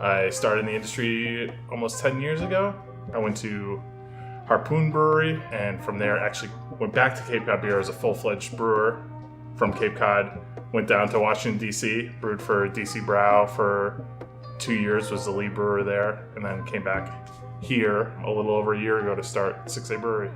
I started in the industry almost 10 years ago. I went to Harpoon Brewery, and from there actually went back to Cape Cod Beer as a full-fledged brewer from Cape Cod. Went down to Washington, D.C., brewed for D.C. Brow for 2 years, was the lead brewer there, and then came back here a little over a year ago to start 6A Brewery.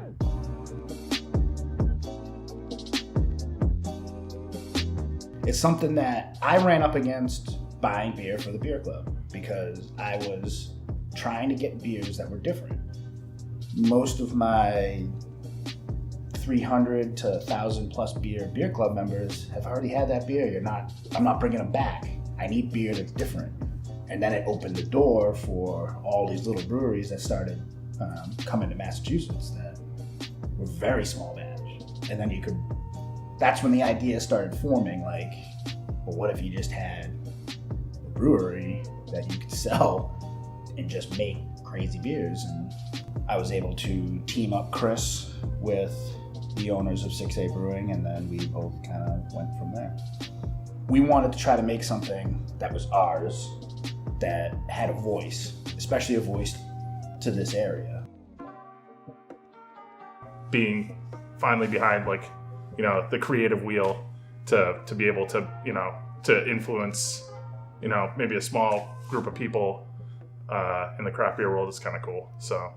It's something that I ran up against buying beer for the beer club because I was trying to get beers that were different. Most of my 300 to 1,000 plus beer club members have already had that beer. I'm not bringing them back. I need beer that's different. And then it opened the door for all these little breweries that started coming to Massachusetts that were very small batch. And then that's when the idea started forming, like, well, what if you just had a brewery that you could sell and just make crazy beers? And I was able to team up Chris with the owners of 6A Brewing, and then we both kind of went from there. We wanted to try to make something that was ours, that had a voice, especially a voice to this area. Being finally behind, like, you know, the creative wheel to be able to, you know, to influence, you know, maybe a small group of people in the craft beer world is kind of cool. So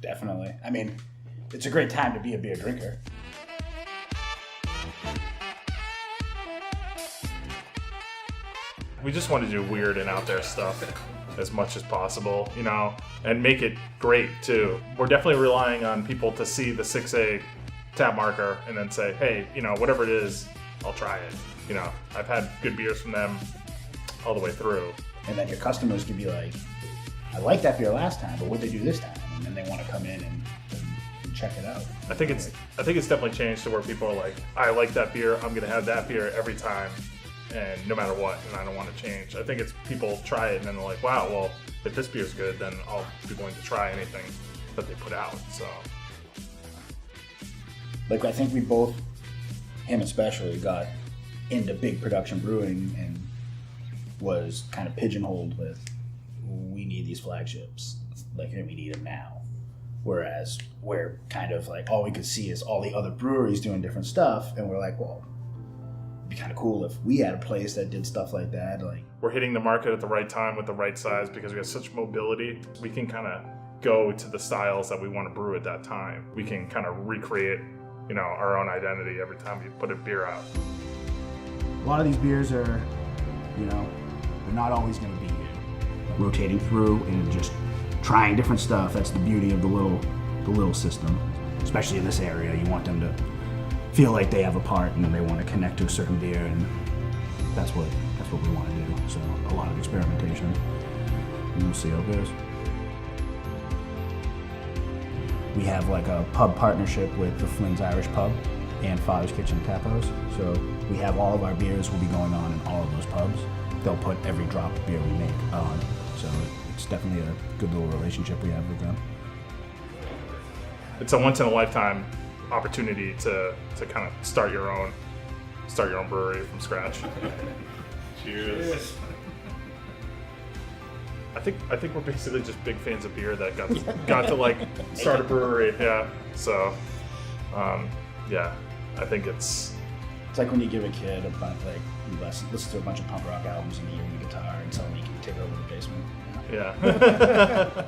definitely. I mean, it's a great time to be a beer drinker. We just want to do weird and out there stuff as much as possible, you know, and make it great too. We're definitely relying on people to see the 6A tap marker and then say, hey, you know, whatever it is, I'll try it. You know, I've had good beers from them all the way through. And then your customers can be like, I liked that beer last time, but what'd they do this time? And then they want to come in and check it out. I think it's definitely changed to where people are like, I like that beer, I'm gonna have that beer every time, and no matter what, and I don't want to change. I think it's people try it and then they're like, wow, well, if this beer's good, then I'll be willing to try anything that they put out. So, like, I think we both, him especially, got into big production brewing and was kind of pigeonholed with, we need these flagships, like, and we need them now. Whereas we're kind of like, all we could see is all the other breweries doing different stuff, and we're like, well, it'd be kind of cool if we had a place that did stuff like that. Like, we're hitting the market at the right time with the right size because we have such mobility. We can kind of go to the styles that we want to brew at that time. We can kind of recreate, you know, our own identity every time we put a beer out. A lot of these beers are, you know, they're not always going to be rotating through and just trying different stuff. That's the beauty of the little system, especially in this area. You want them to feel like they have a part, and then they want to connect to a certain beer, and that's what we want to do. So a lot of experimentation, and we'll see how it goes. We have like a pub partnership with the Flynn's Irish Pub and Father's Kitchen Tap House. So we have all of our beers will be going on in all of those pubs. They'll put every drop of beer we make on. So it's definitely a good little relationship we have with them. It's a once in a lifetime opportunity to kind of start your own brewery from scratch. Cheers. I think we're basically just big fans of beer that got to like start a brewery. Yeah. So yeah, I think it's like when you give a kid a bunch, like, you listen to a bunch of punk rock albums and you give him a guitar and tell him he can take over the basement. Yeah.